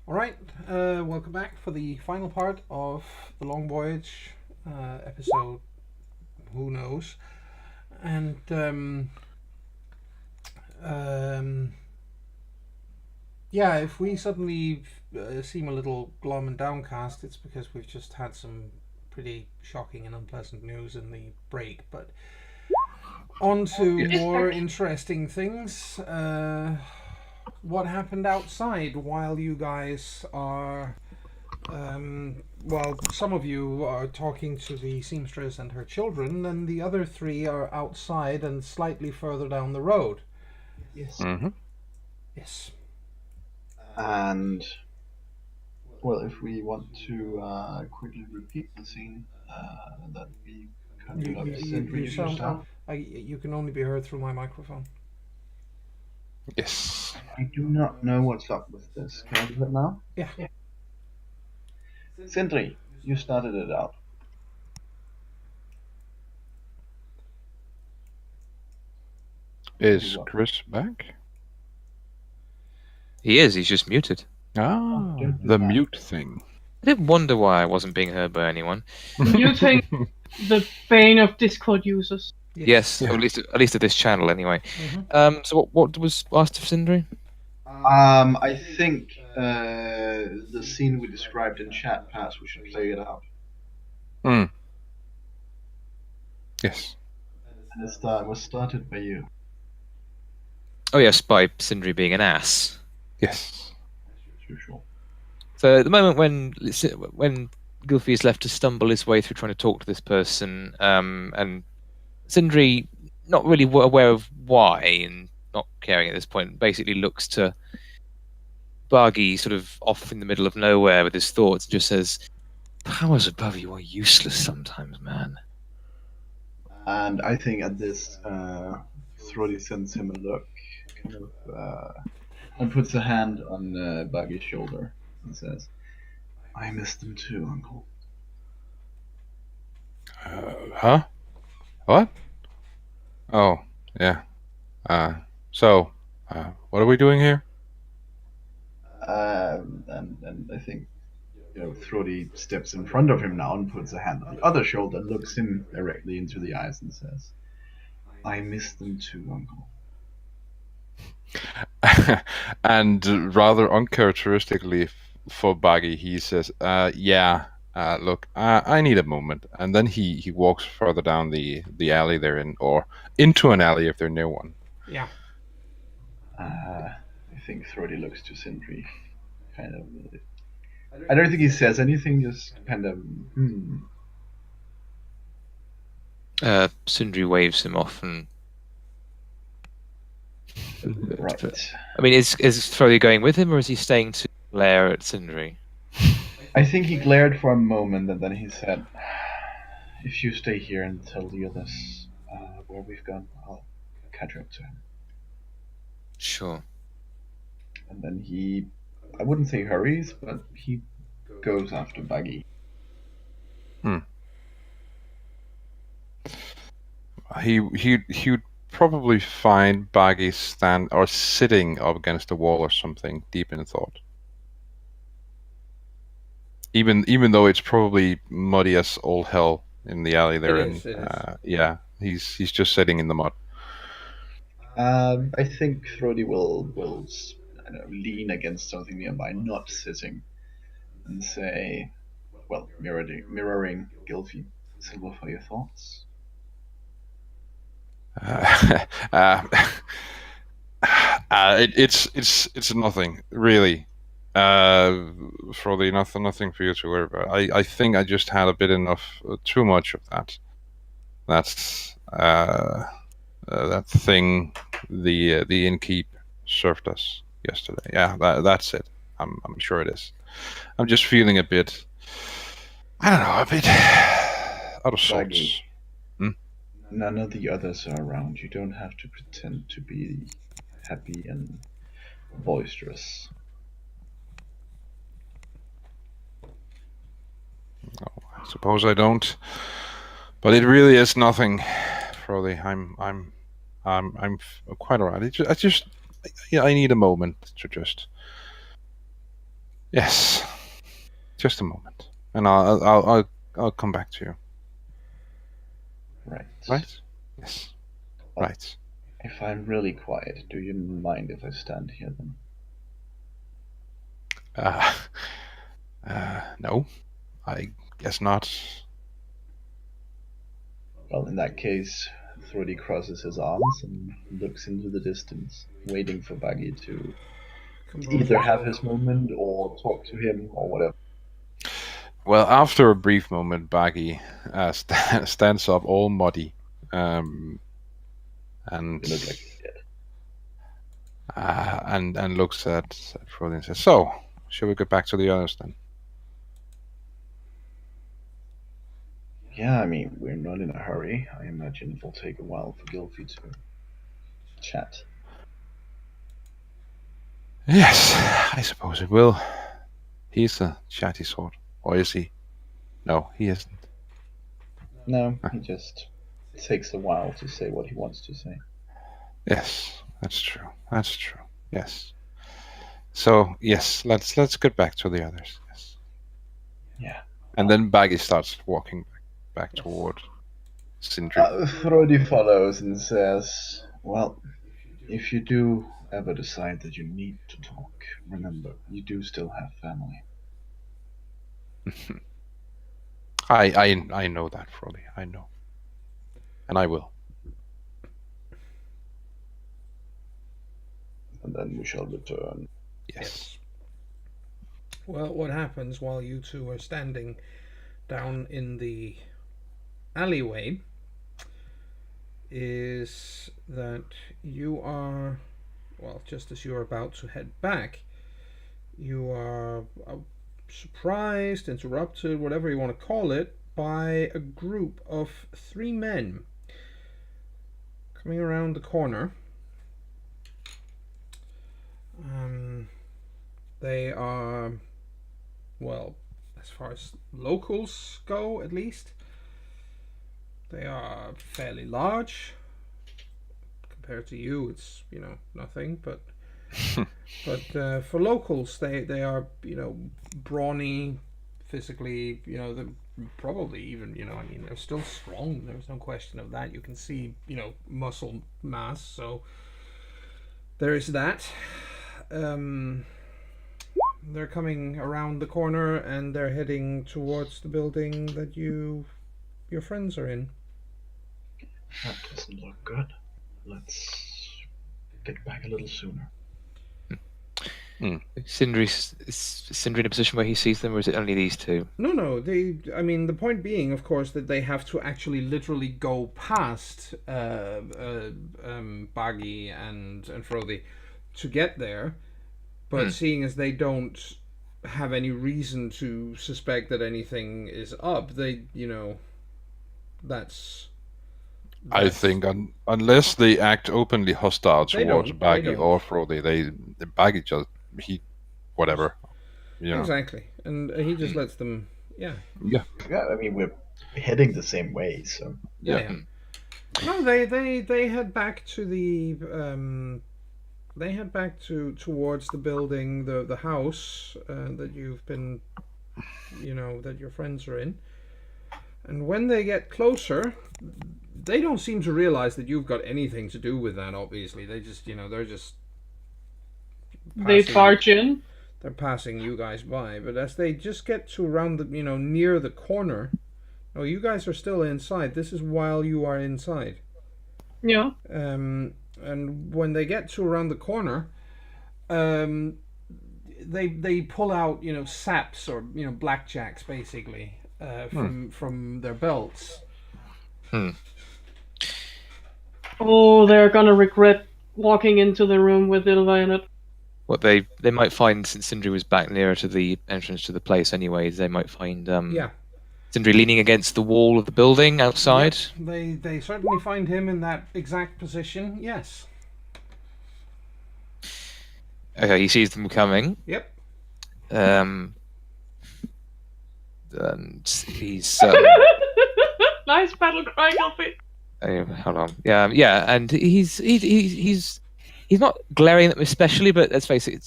Alright, welcome back for the final part of the Long Voyage episode. Who knows? And um, yeah, if we suddenly seem a little glum and downcast, it's because we've just had some pretty shocking and unpleasant news in the break. But on to more interesting things. What happened outside while you guys are well, some of you are talking to the seamstress and her children, and the other three are outside and slightly further down the road. Yes. Mm-hmm. Yes. And, well, if we want to quickly repeat the scene that we conjured up, Sindri, if you start. You can only be heard through my microphone. Yes. I do not know what's up with this. Can I do it now? Yeah. Sindri, you started it out. Is Chris back? He is. He's just muted. Ah, don't do the that. mute thing. I did wonder why I wasn't being heard by anyone. Muting the bane of Discord users. Yes, Yeah. or at least at this channel anyway. So what was asked of Sindri? I think the scene we described in chat, perhaps we should play it out. Yes. And it was started by you. Oh yes, by Sindri being an ass. Yes. As usual. So at the moment when Gylfi is left to stumble his way through trying to talk to this person, and Sindri, not really aware of why and not caring at this point, basically looks to Bargy sort of off in the middle of nowhere with his thoughts and just says, "Powers above you are useless sometimes, man." And I think at this, Thrody sends him a look, kind of, and puts a hand on Buggy's shoulder and says, "I miss them too, Uncle." Huh? What? Oh, yeah. So, what are we doing here? And I think, Thrody steps in front of him now and puts a hand on the other shoulder, looks him directly into the eyes and says, "I miss them too, Uncle." And rather uncharacteristically for Baggy, he says, "Yeah. Look, I need a moment." And then he walks further down the alley they're in, or into an alley if they're near one. Yeah. I think Thrody looks to Sindri, kind of. I don't think he says anything, just kind of, Sindri waves him off and. Right. I mean, is Thrody going with him, or is he staying to glare at Sindri? I think he glared for a moment, and then he said, "If you stay here and tell the others where we've gone, I'll catch up to him." Sure. And then he, I wouldn't say hurries, but he goes after Buggy. He'd probably find Baggy sitting up against a wall or something, deep in thought. Even though it's probably muddy as all hell in the alley they're in. Yeah, he's just sitting in the mud. I think Thrody will lean against something nearby, not sitting, and say, well, mirroring Gylfi, "Silver for your thoughts." It's nothing really. Probably nothing for you to worry about. I think I just had a bit too much of that. That's that thing the innkeep served us yesterday. Yeah, that's it. I'm sure it is. I'm just feeling a bit. I don't know, a bit out of sorts. Buggy, none of the others are around. You don't have to pretend to be happy and boisterous. I suppose I don't, but it really is nothing, Frody. I'm quite alright. I need a moment to just Yes. Just a moment, and I'll come back to you. Right. Right? Yes. Right. If I'm really quiet, do you mind if I stand here then? No, I guess not. Well, in that case, Thrody crosses his arms and looks into the distance, waiting for Baggy to either have his moment or talk to him or whatever. Well, after a brief moment, Baggy stands up all muddy, and It looks like he's dead. and looks at Frody and says, "So, shall we get back to the others then?" Yeah, I mean, we're not in a hurry. I imagine it will take a while for Gylfi to chat. Yes, I suppose it will. He's a chatty sort, or is he? No, he isn't. No, he just takes a while to say what he wants to say. Yes, that's true. That's true. Yes. So yes, let's get back to the others. Yes. Yeah. And then Baggy starts walking back toward Sindri. Frody follows and says, well, if you do ever decide that you need to talk, remember, you do still have family. I know that, Frody. I know. And I will. And then we shall return. Yes. Well, what happens while you two are standing down in the alleyway is that you are, well, just as you're about to head back, you are surprised, interrupted, whatever you want to call it, by a group of 3 men coming around the corner. They are, well, as far as locals go, at least, they are fairly large. Compared to you, it's, nothing, but for locals, they are, brawny, physically, they're probably even, they're still strong. There's no question of that. You can see, muscle mass, so there is that. They're coming around the corner and they're heading towards the building that your friends are in. That doesn't look good. Let's get back a little sooner. Is Sindri in a position where he sees them, or is it only these two? No. The point being, of course, that they have to actually literally go past Baggy and Frody to get there. But seeing as they don't have any reason to suspect that anything is up, they, that's... I think unless they act openly hostile towards Baggy or Frody, Baggy just whatever. Exactly, and he just lets them. Yeah. I mean, we're heading the same way, so. Yeah. No, they head back to the They head back towards the building, the house that you've been, that your friends are in. And when they get closer, they don't seem to realize that you've got anything to do with that. Obviously, they just, they're just. They barge in. They're passing you guys by, but as they just get to around the, near the corner. Oh, you guys are still inside. This is while you are inside. Yeah. And when they get to around the corner, they pull out saps or blackjacks basically from their belts. Oh, they're gonna regret walking into the room with Ylva in it. What they might find, since Sindri was back nearer to the entrance to the place anyways, they might find Sindri leaning against the wall of the building outside. Yep. They certainly find him in that exact position, yes. Okay, he sees them coming. Yep. And he's nice battle cry, Gylfi. Hold on. Yeah, and he's not glaring at them especially, but let's face it,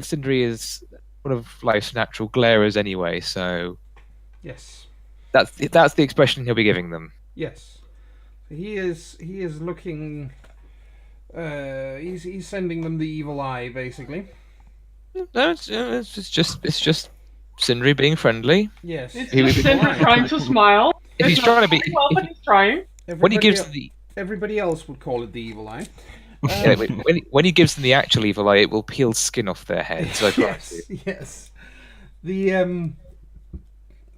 Sindri is one of life's natural glarers anyway. So Yes. that's the expression he'll be giving them. Yes. He is looking. He's sending them the evil eye, basically. No, it's just Sindri being friendly. Yes. It's He would just be Sindri trying to smile. If he's It's trying to not be, going well, but he's trying. when he gives the Everybody else would call it the evil eye. yeah, when he gives them the actual evil eye, it will peel skin off their heads. I promise you. Yes.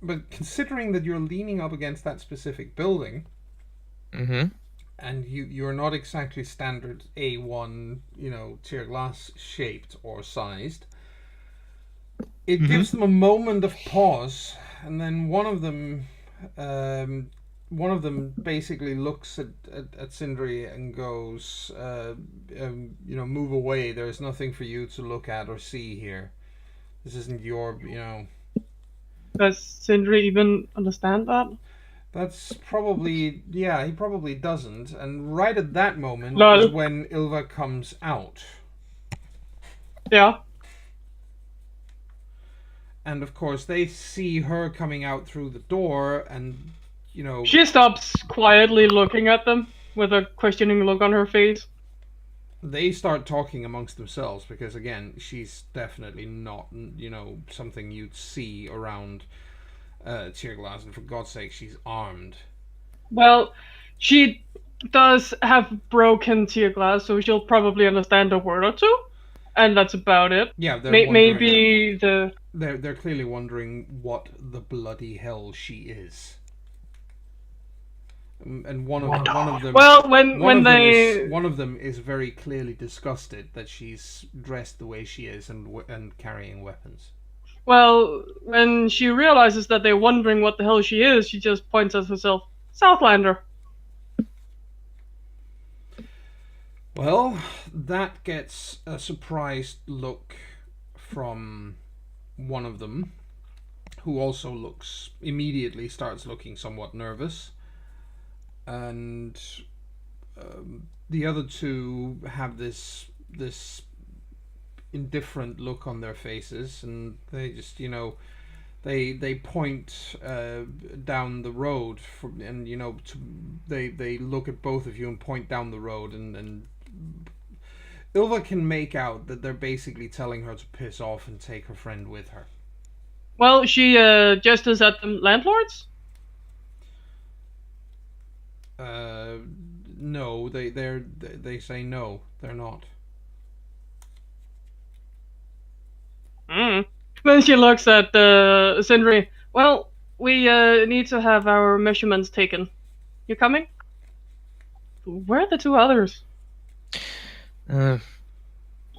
But considering that you're leaning up against that specific building, Mm-hmm. and you're not exactly standard A1, tear glass shaped or sized, it gives them a moment of pause, and then one of them basically looks at Sindri and goes, move away. There's nothing for you to look at or see here. This isn't your, Does Sindri even understand that? That's probably, he probably doesn't. And right at that moment Lol. is when Ilva comes out. Yeah. And of course, they see her coming out through the door, and, She stops quietly looking at them with a questioning look on her face. they start talking amongst themselves, because again, she's definitely not, something you'd see around tear glass, and for God's sake, she's armed. Well, she does have broken tear glass, so she'll probably understand a word or two, and that's about it. Yeah, Maybe the... They're clearly wondering what the bloody hell she is. And one of them. Well, when they... One of them is very clearly disgusted that she's dressed the way she is and carrying weapons. Well, when she realizes that they're wondering what the hell she is, she just points at herself. Southlander. Well, that gets a surprised look from one of them, who also immediately starts looking somewhat nervous. And the other two have this indifferent look on their faces, and they just they point down the road they look at both of you and point down the road, and Ilva can make out that they're basically telling her to piss off and take her friend with her. Well, she gestures at the landlords. No, they say no, they're not. Then she looks at Sindri. Well, we need to have our measurements taken. You coming? Where are the two others?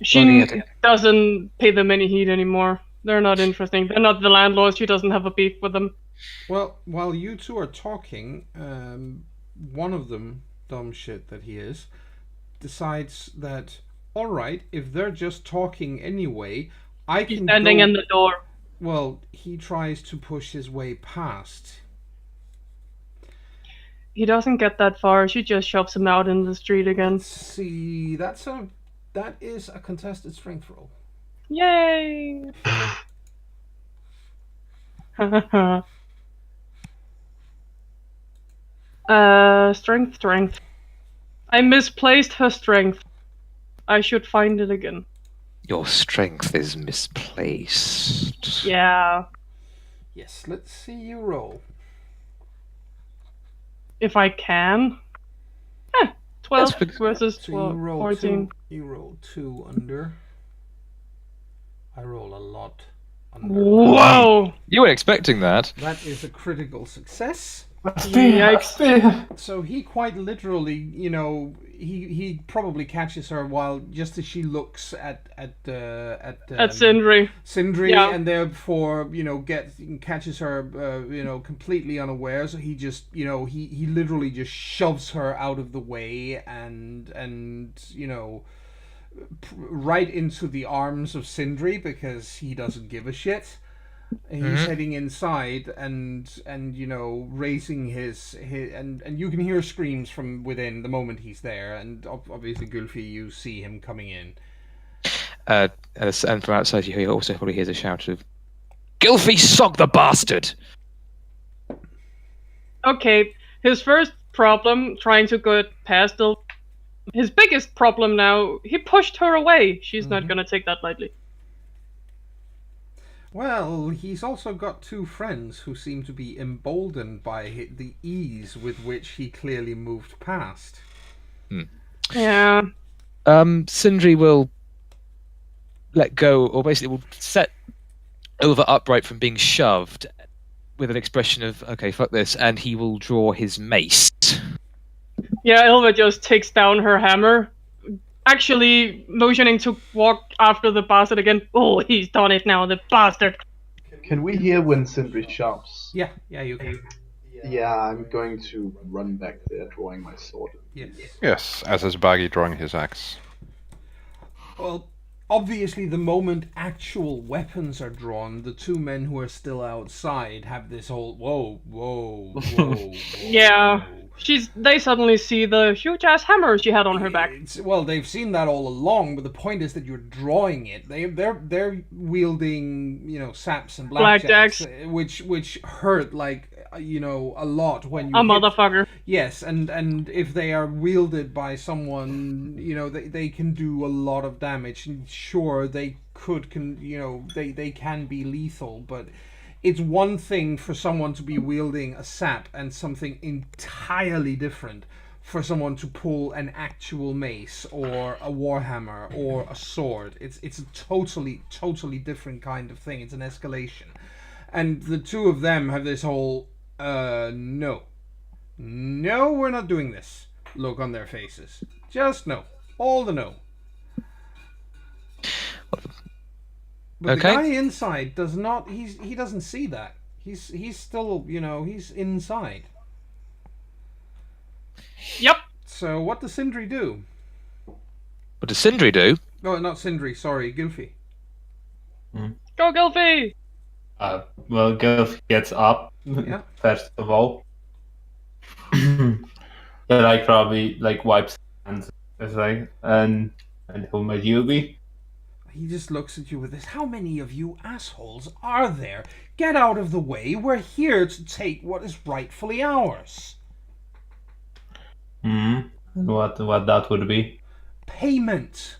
She doesn't pay them any heed anymore. They're not interesting. They're not the landlords. She doesn't have a beef with them. Well, while you two are talking, one of them, dumb shit that he is, decides that, alright, if they're just talking anyway, I can standing in the door. Well, he tries to push his way past. He doesn't get that far. She just shoves him out in the street again. Let's see, that is a contested strength roll. Yay! Strength. I misplaced her strength. I should find it again. Your strength is misplaced. Yeah. Yes, let's see you roll. If I can. 12 versus So you roll 14. You roll 2 under. I roll a lot under. Whoa! You weren't expecting that. That is a critical success. Yikes. So he quite literally, he probably catches her while just as she looks at Sindri. Sindri, Yeah. and therefore catches her completely unaware. So he just he literally just shoves her out of the way and right into the arms of Sindri, because he doesn't give a shit. And he's heading inside and raising his and you can hear screams from within the moment he's there, and obviously Gulfi, you see him coming in. And from outside, you also probably hears a shout of, "Gylfi, sog the bastard!" Okay, his first problem trying to get past his biggest problem now, he pushed her away. She's not gonna take that lightly. Well, he's also got two friends who seem to be emboldened by the ease with which he clearly moved past. Yeah. Sindri will let go, or basically will set over upright from being shoved with an expression of, okay, fuck this, and he will draw his mace. Yeah, Ilva just takes down her hammer, actually motioning to walk after the bastard again. Oh, he's done it now, the bastard. Can we hear when Sindri shops? Yeah, you can. Yeah, I'm going to run back there, drawing my sword. Yes. Yes, as is Baggy drawing his axe. Well, obviously, the moment actual weapons are drawn, the two men who are still outside have this whole whoa. Yeah. They suddenly see the huge ass hammer she had on her back. Well, they've seen that all along, but the point is that you're drawing it. They're wielding, saps and blackjacks, which hurt like a lot when you motherfucker. Yes, and if they are wielded by someone, they can do a lot of damage. And sure, they they can be lethal, but it's one thing for someone to be wielding a sap and something entirely different for someone to pull an actual mace or a warhammer or a sword. It's a totally different kind of thing. It's an escalation. And the two of them have this whole, no, we're not doing this look on their faces. Just no. All the no. But okay. The guy inside does not. He doesn't see that. He's still he's inside. Yep. So what does Sindri do? What does Sindri do? No, not Sindri. Sorry, Gylfi. Go Gylfi! Well, Gylfi gets up first of all. He probably wipes his hands and who might you be? He just looks at you with this. How many of you assholes are there? Get out of the way. We're here to take what is rightfully ours. And what that would be? Payment.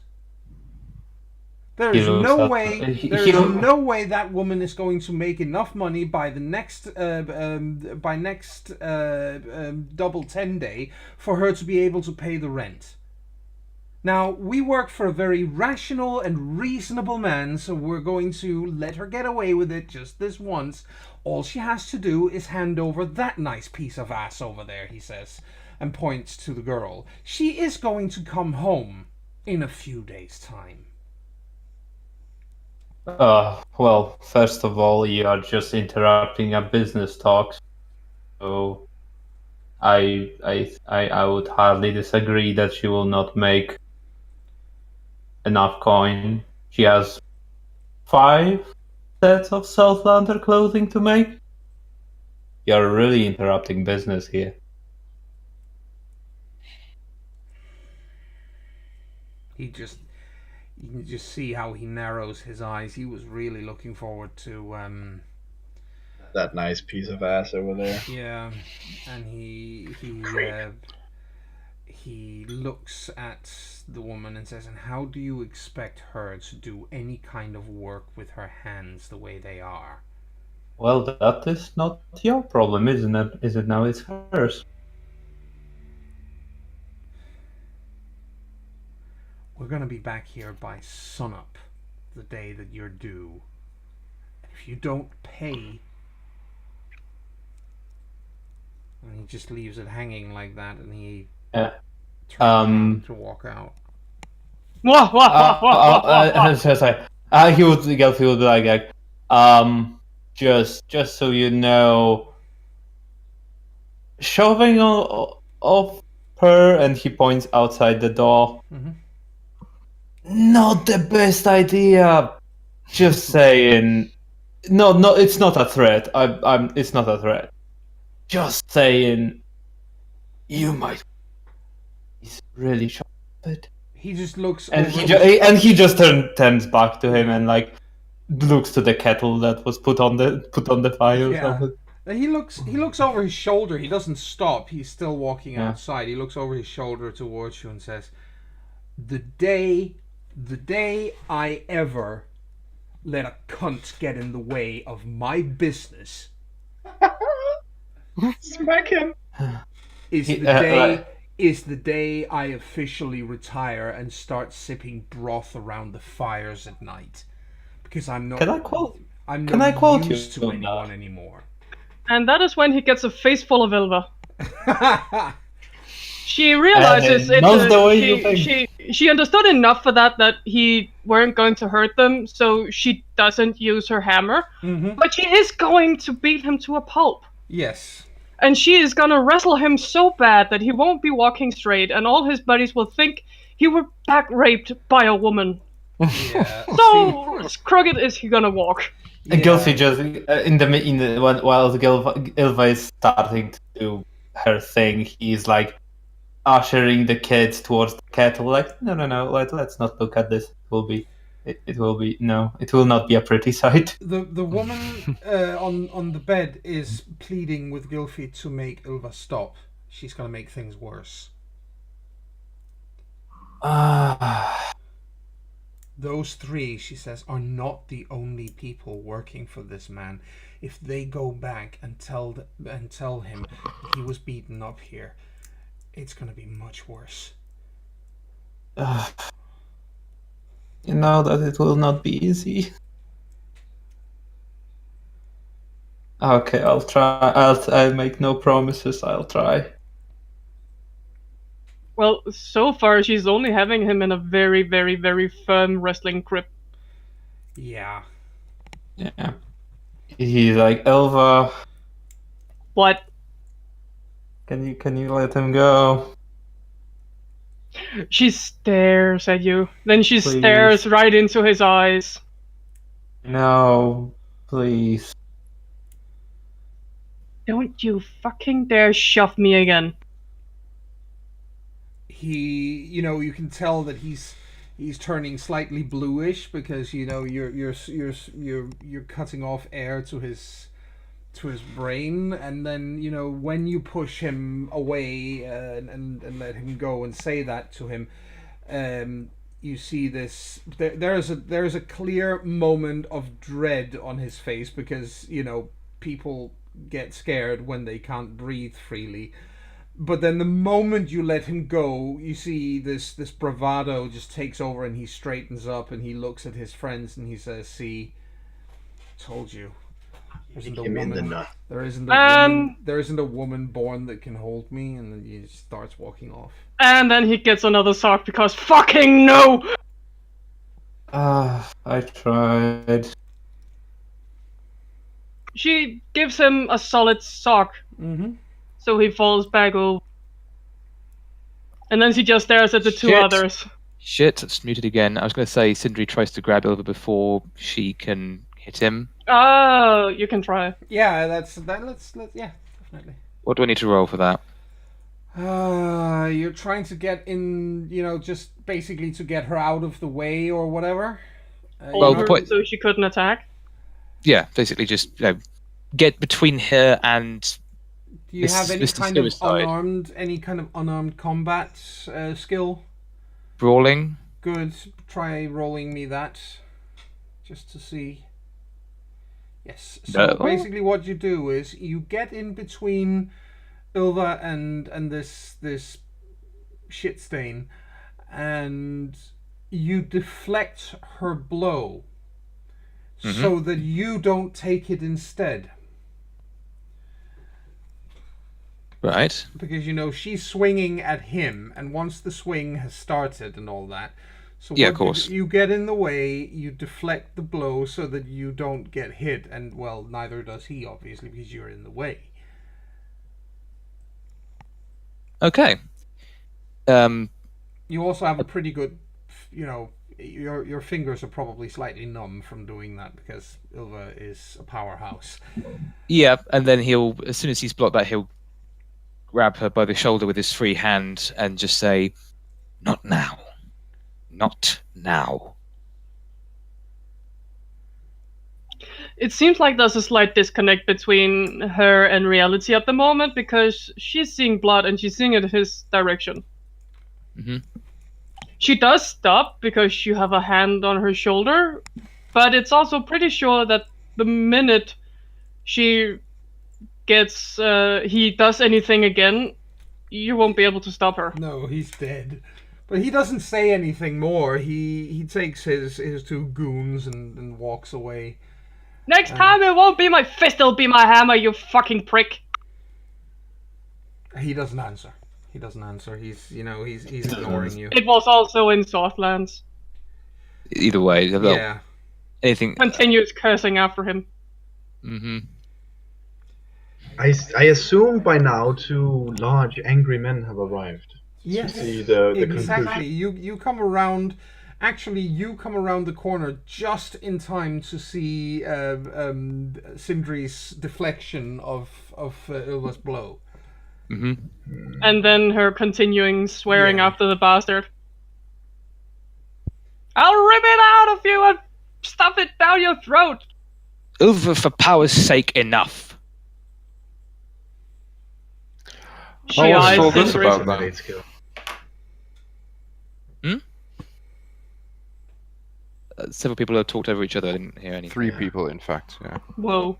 There is no way that woman is going to make enough money by the next double 10 day for her to be able to pay the rent. Now, we work for a very rational and reasonable man, so we're going to let her get away with it just this once. All she has to do is hand over that nice piece of ass over there, he says, and points to the girl. She is going to come home in a few days' time. Well, first of all, you are just interrupting a business talk, so I would hardly disagree that she will not make enough coin. She has 5 sets of Southlander clothing to make. You're really interrupting business here. You can just see how he narrows his eyes. He was really looking forward to that nice piece of ass over there. Yeah, and he looks at the woman and says, "And how do you expect her to do any kind of work with her hands the way they are?" Well, that is not your problem, isn't it? Is it now? It's hers. We're going to be back here by sunup, the day that you're due. If you don't pay... And he just leaves it hanging like that, and he turns to walk out. He would be like, just so you know, shoving off her, and he points outside the door. Mm-hmm. Not the best idea. Just saying. No, it's not a threat. It's not a threat. Just saying. You might. He's really shocked. He just looks And over he just turns back to him and like looks to the kettle that was put on the fire or Yeah. something. He looks over his shoulder. He doesn't stop. He's still walking Yeah. outside. He looks over his shoulder towards you and says, the day I ever let a cunt get in the way of my business Smack him. is He- the day like- is the day I officially retire and start sipping broth around the fires at night. Because I'm not Can I quote? I'm can not I quote used you to on that? anyone anymore. And that is when he gets a face full of Ilva. She realizes And knows the way you think. she understood enough for that he weren't going to hurt them, so she doesn't use her hammer. Mhm. But she is going to beat him to a pulp. Yes. And she is gonna wrestle him so bad that he won't be walking straight, and all his buddies will think he were back raped by a woman. Yeah. So crooked is he gonna walk. Yeah. Gylfi just while Ilva is starting to do her thing, he's like ushering the kids towards the kettle. Like, no, let's not look at this. It will not be a pretty sight. The woman on the bed is pleading with Gylfi to make Ilva stop. She's gonna make things worse. Those three, she says, are not the only people working for this man. If they go back and tell him he was beaten up here, it's gonna be much worse. You know that it will not be easy. Okay, I'll try. I'll make no promises. I'll try. Well, so far she's only having him in a very, very, very firm wrestling grip. Yeah. Yeah. He's like, Elva, What? can you let him go? She stares at you. Then she Please. stares right into his eyes. No, please. Don't you fucking dare shove me again. He, you can tell that he's turning slightly bluish because you're cutting off air to his brain, and then when you push him away and let him go and say that to him, you see this. There's a clear moment of dread on his face because people get scared when they can't breathe freely. But then the moment you let him go, you see this bravado just takes over, and he straightens up and he looks at his friends and he says, "See, told you. There isn't a Him in the woman. nut. There isn't a woman. There isn't a woman born that can hold me." And then he starts walking off. And then he gets another sock because fucking no! I tried. She gives him a solid sock, Mm-hmm. so he falls back over. And then she just stares at the two Shit. others. Shit, it's muted again. I was going to say Sindri tries to grab Ilva before she can hit him. Oh, you can try. Yeah, let's yeah, definitely. What do I need to roll for that? You're trying to get in, just basically to get her out of the way or whatever. Well, Hold the her point- so she couldn't attack. Yeah, basically just get between her and. Do you have any Mr. kind of Suicide. unarmed combat skill? Brawling. Good. Try rolling me that, just to see. Yes. So No. basically, what you do is you get in between Ilva and this shit stain, and you deflect her blow, so that you don't take it instead. Right. Because she's swinging at him, and once the swing has started and all that, so Yeah, what of course. you get in the way, you deflect the blow so that you don't get hit, and well, neither does he obviously because you're in the way. Okay. You also have a pretty good, your fingers are probably slightly numb from doing that because Ilva is a powerhouse. Yeah, and then he'll, as soon as he's blocked that, he'll grab her by the shoulder with his free hand and just say, "Not now." Not now. It seems like there's a slight disconnect between her and reality at the moment, because she's seeing blood and she's seeing it his direction. Mm-hmm. She does stop because you have a hand on her shoulder, but it's also pretty sure that the minute she gets he does anything again, you won't be able to stop her. No, he's dead. But he doesn't say anything more. He takes his two goons and walks away. Next time it won't be my fist, it'll be my hammer, you fucking prick. He doesn't answer. He doesn't answer. He's ignoring you. It was also in Southlands. Either way, Yeah. anything. Continues cursing after him. Mm-hmm. I assume by now 2 large angry men have arrived. Yes. To see the Exactly. conclusion. You come around. Actually, you come around the corner just in time to see Sindri's deflection of Ilva's blow. Mm-hmm. And then her continuing swearing Yeah. after the bastard. I'll rip it out of you and stuff it down your throat. Over for power's sake, enough. She Oh, eyes so this Sindri. about that? Intimidate skill. Several people have talked over each other. I didn't hear anything. 3 people, in fact. Yeah. Whoa,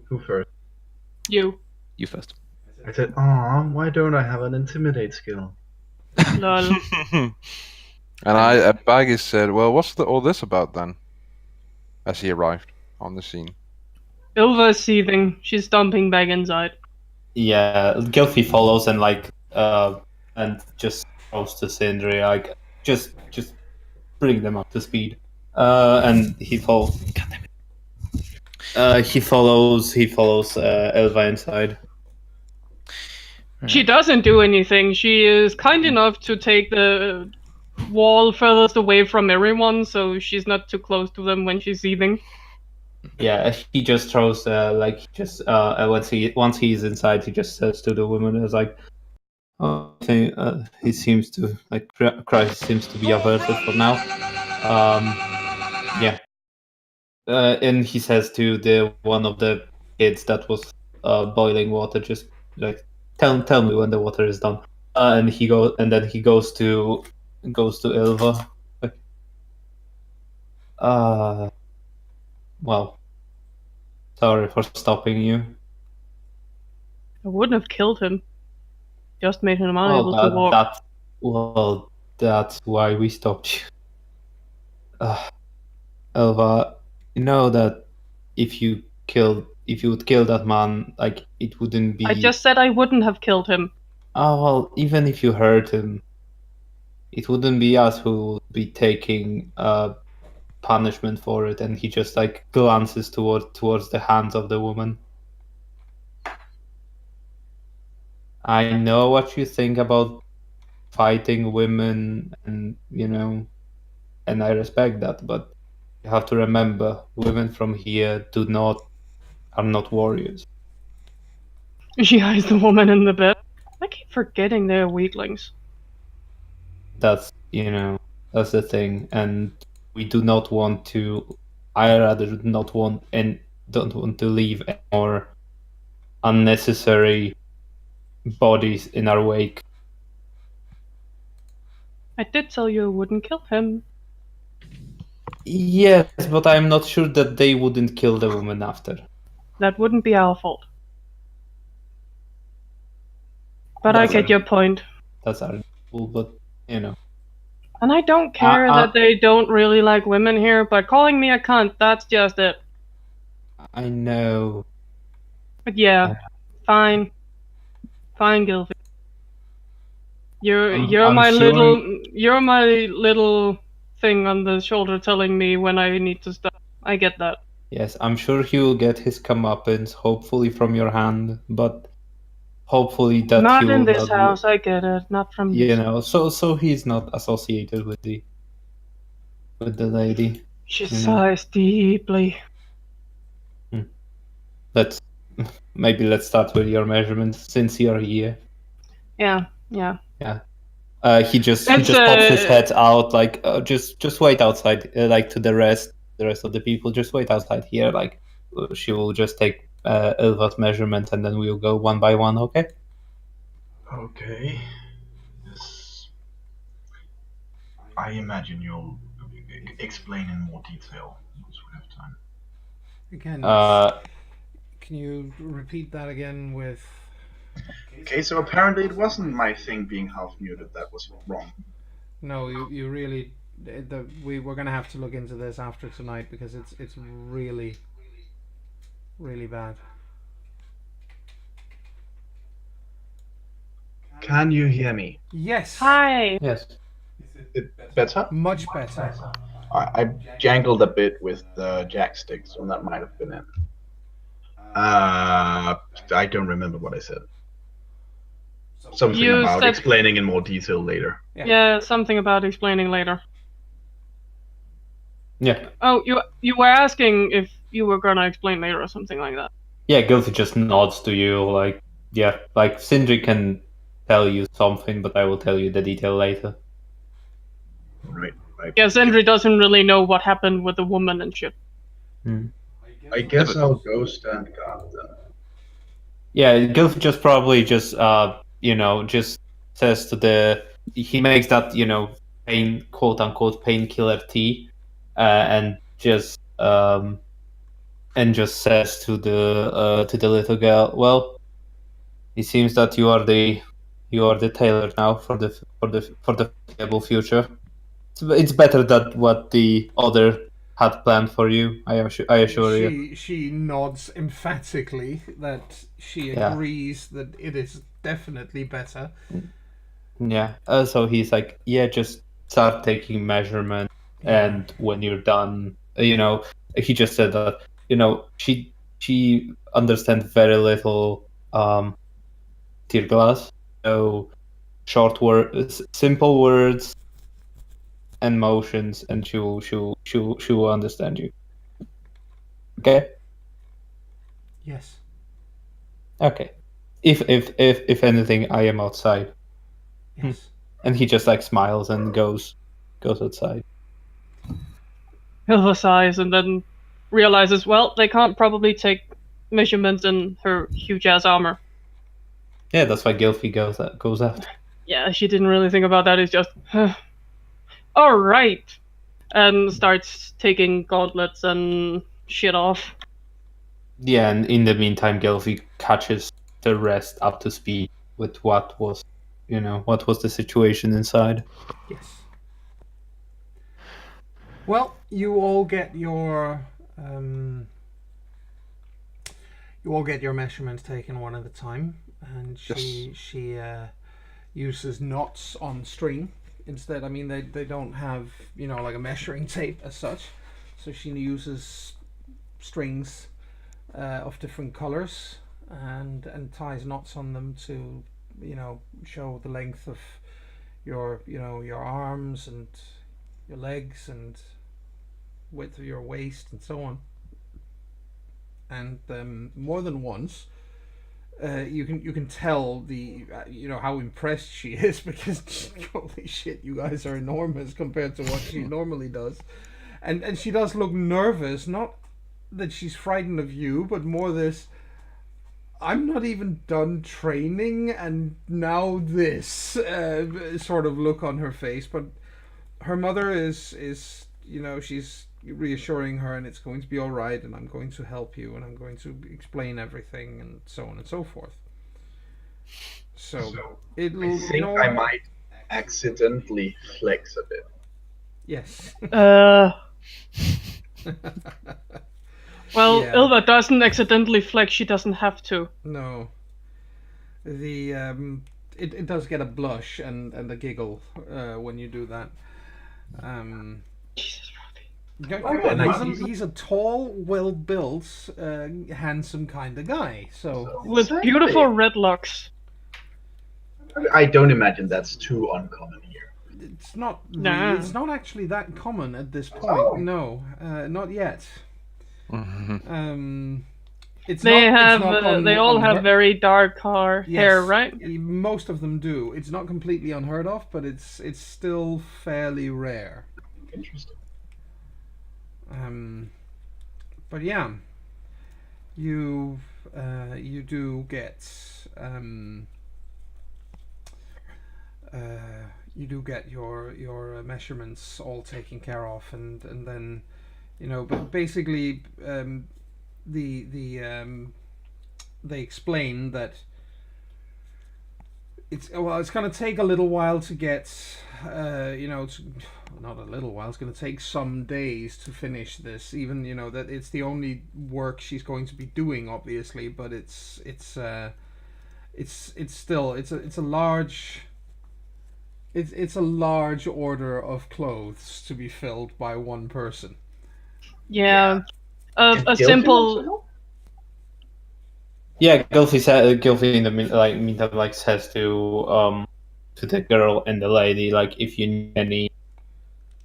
Who first? you. You first. I said, "Aw, why don't I have an intimidate skill?" Lol. And Baggy said, "Well, what's all this about then?" As he arrived on the scene. Ilva is seething. She's dumping back inside. Yeah, Gilfy follows and and just goes to Sindri, like just bring them up to speed. And he follows. He follows Elva inside. She doesn't do anything. She is kind enough to take the wall furthest away from everyone, so she's not too close to them when she's seething. Yeah, he just throws once he's inside, he just says to the woman, "Is like, oh, I think he seems to Christ seems to be averted for now." Yeah. And he says to the one of the kids that was boiling water, just like tell me when the water is done. And then he goes to Ilva. Like, well, sorry for stopping you. I wouldn't have killed him. Just made him unable to walk. That's why we stopped you. Elva, you know that if you would kill that man, like, it wouldn't be. I just said I wouldn't have killed him. Oh well, even if you hurt him, it wouldn't be us who would be taking punishment for it. And he just like glances towards the hands of the woman. I know what you think about fighting women, and and I respect that, but you have to remember, women from here are not warriors. She eyes the woman in the bed. I keep forgetting they're weaklings. That's the thing, and we do not want to. I rather not want and don't want to leave any more unnecessary bodies in our wake. I did tell you I wouldn't kill him. Yes, but I'm not sure that they wouldn't kill the woman after. That wouldn't be our fault. But That's I get your point. That's arguable, but And I don't care that they don't really like women here, but calling me a cunt, that's just it. I know. But yeah, fine. Fine, Gilfy. You're I'm my sure- little thing on the shoulder telling me when I need to stop. I get that. Yes, I'm sure he will get his comeuppance, hopefully from your hand, but hopefully that Not he in will this not, house, I get it. Not from this. so he's not associated with the lady. She sighs deeply. Let's start with your measurements since you're here. Yeah. He just That's, pops his head out, like just wait outside, like to the rest of the people. Just wait outside here. Like she will just take Ilva's measurement, and then we'll go one by one. Okay. Okay. Yes. I imagine you'll explain in more detail once we have time. Again, can you repeat that again with... Okay, so apparently it wasn't my thing being half muted that was wrong. No, you really... we're going to have to look into this after tonight because it's really, really bad. Can you hear me? Yes. Hi. Yes. It better? Much better. I jangled a bit with the jack stick, so that might have been it. I don't remember what I said. Something You about said- explaining in more detail later. Yeah, something about explaining later. Yeah. Oh, you were asking if you were gonna explain later or something like that. Yeah. Gilfy just nods to you, like yeah, like Sindri can tell you something, but I will tell you the detail later. Right. Yeah, Sindri doesn't really know what happened with the woman and shit. I guess I'll go stand guard then. Yeah, Gilf just probably just just says he makes that quote unquote painkiller tea, and just says to the little girl, well, it seems that you are the tailor now for the foreseeable future. It's better than what the other had planned for you. I assure you. She nods emphatically that she agrees that it is definitely better. Yeah. So he's like, yeah, just start taking measurement, and when you're done, he just said that, she understands very little tear glass, so short words, simple words, and motions, and she will understand you. Okay. Yes. Okay. If anything, I am outside. Yes. And he just like smiles and goes outside. Hilva sighs and then realizes, well, they can't probably take measurements in her huge ass armor. Yeah, that's why Gilfy goes out. Yeah, she didn't really think about that. It's just, all right, and starts taking gauntlets and shit off. Yeah, and in the meantime, Gilfy catches the rest up to speed with what was the situation inside. Yes. Well, you all get your measurements taken one at a time, and she uses knots on string instead. I mean, they don't have like a measuring tape as such, so she uses strings of different colors and ties knots on them to show the length of your arms and your legs and width of your waist and so on. And more than once, you can tell the how impressed she is, because holy shit, you guys are enormous compared to what she normally does, and she does look nervous. Not that she's frightened of you, but more this, I'm not even done training and now this sort of look on her face. But her mother is she's reassuring her, and it's going to be all right, and I'm going to help you, and I'm going to explain everything, and so on and so forth. So it'll, I think I might accidentally flex a bit. Yes. Well, Yeah. Ilva doesn't accidentally flex. She doesn't have to. No. The it does get a blush and a giggle when you do that. Jesus, He's a tall, well-built, handsome kind of guy. So with beautiful red locks. I don't imagine that's too uncommon here. it's not. Nah. It's not actually that common at this point. Oh. No, not yet. It's They not, have. It's not They all have very dark hair, yes, right? Most of them do. It's not completely unheard of, but it's still fairly rare. Interesting. But yeah, you do get your measurements all taken care of, and then but basically they explain that it's going to take a little while to get not a little while, it's going to take some days to finish this, even that it's the only work she's going to be doing, obviously, but it's still it's a large order of clothes to be filled by one person. Yeah. A Gilfie simple. Yeah, Gilfie in the meantime like says to the girl and the lady, like, if you need any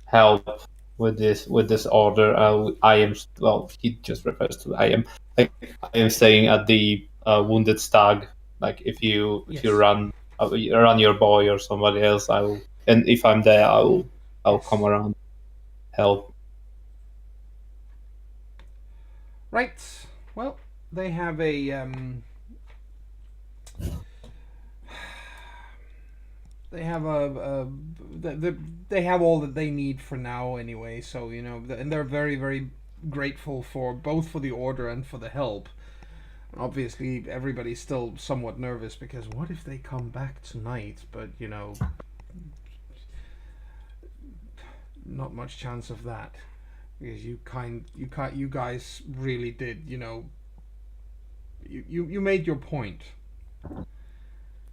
help with this order, I am, well, he just refers to I am staying at the Wounded Stag. Like, if you run your boy or somebody else, and if I'm there, I'll Yes. come around, help. Right. Well, they have a they have they have all that they need for now anyway. So and they're very, very grateful for both for the order and for the help. Obviously, everybody's still somewhat nervous because what if they come back tonight? But not much chance of that, because you guys really did. You made your point.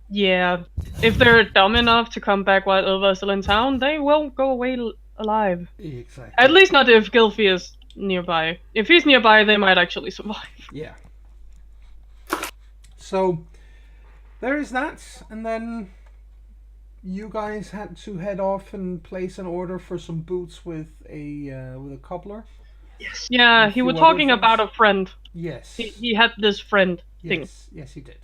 Yeah. If they're dumb enough to come back while Ilva's still in town, they won't go away alive. Exactly. At least not if Gilfie is nearby. If he's nearby, they might actually survive. Yeah. So there is that, and then you guys had to head off and place an order for some boots with a cobbler. Yes. Yeah, A he few was other talking things. about a friend. Yes. He had this friend thing. Yes, he did.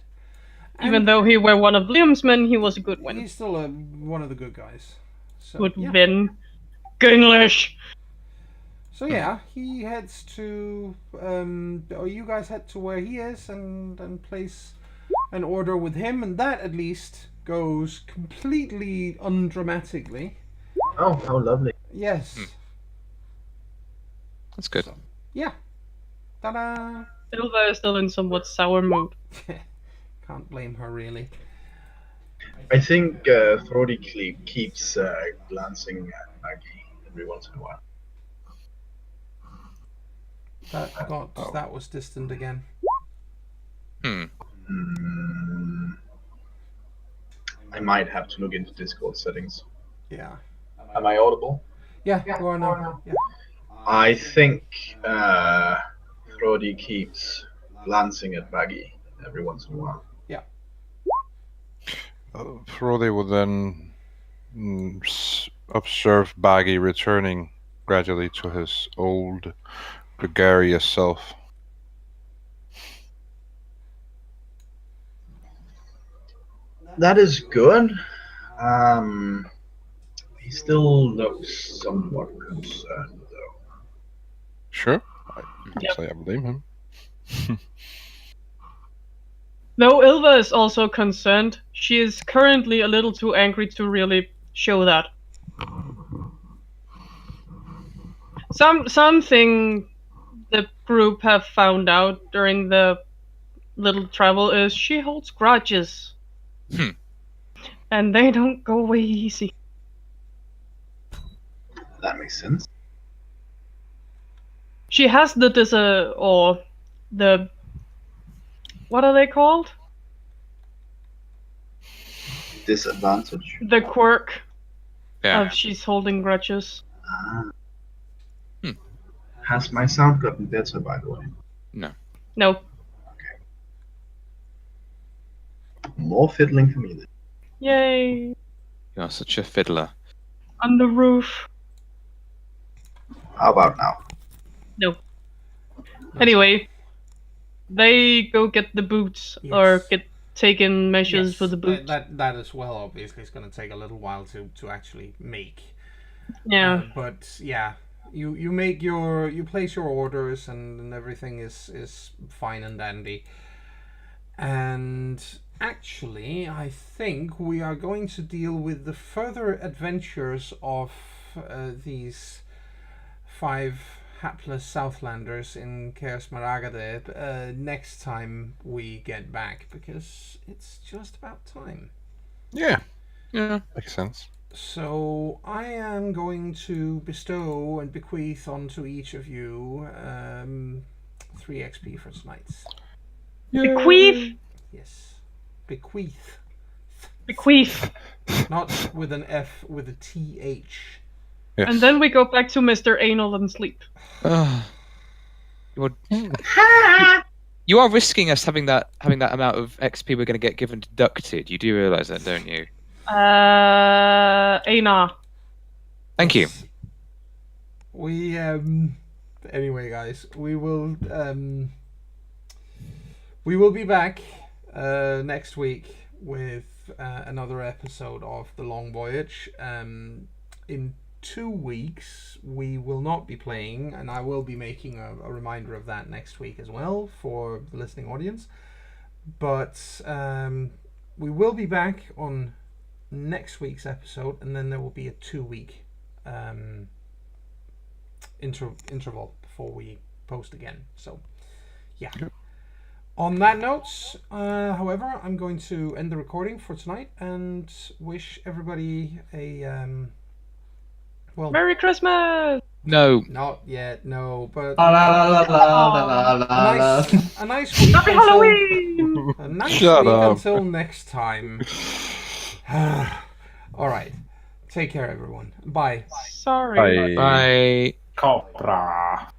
Even And though he were one of Liam's men, he was a good one. he's still one of the good guys. So Good yeah. Vin. English. So yeah, he heads to or you guys head to where he is and place an order with him, and that at least goes completely undramatically. Oh, how lovely. Yes. That's good. Yeah. Ta-da! Ilva is still in somewhat sour mood. Can't blame her, really. I think Thordy keeps glancing at Maggie every once in a while. That was distant again. I might have to look into Discord settings. Yeah. Am I audible? Yeah, you are now. Yeah. I think Thordy keeps glancing at Maggie every once in a while. Frode would then observe Baggy returning gradually to his old gregarious self. That is good. He still looks somewhat concerned, though. Sure, I can't say I blame him. Though Ilva is also concerned, she is currently a little too angry to really show that. Something the group have found out during the little travel is she holds grudges. And they don't go away easy. That makes sense. She has the what are they called? Disadvantage. The quirk Yeah. of she's holding grudges. Has my sound gotten better, by the way? No. More fiddling for me then. Yay. You're such a fiddler. On the roof. How about now? No. Anyway, they go get the boots or Yes. get taken measures Yes, for the boots. that as well. Obviously, is going to take a little while to actually make. Yeah. But yeah, you make you place your orders and everything is fine and dandy. And actually, I think we are going to deal with the further adventures of these 5 hapless Southlanders in CharismaToAC next time we get back, because it's just about time. Yeah, Yeah. makes sense. So I am going to bestow and bequeath onto each of you 3 XP for tonight. Bequeath. Yes, bequeath, Bequeath. not with an F, with a TH. Yes. And then we go back to Mr. Anal and sleep. You are risking us having that amount of XP we're going to get given deducted. You do realise that, don't you? Ana. Thank you. Yes. We anyway, guys, we will be back next week with another episode of the Long Voyage. In 2 weeks we will not be playing, and I will be making a reminder of that next week as well for the listening audience. But we will be back on next week's episode, and then there will be a 2-week interval before we post again. So yeah. On that note, however, I'm going to end the recording for tonight and wish everybody a well, Merry Christmas. No. not yet, no, but La la la la la la a la. nice week Happy until, Halloween. a nice Shut week up. until next time. All right, take care, everyone. Bye. Sorry. Bye. Bye. Cobra.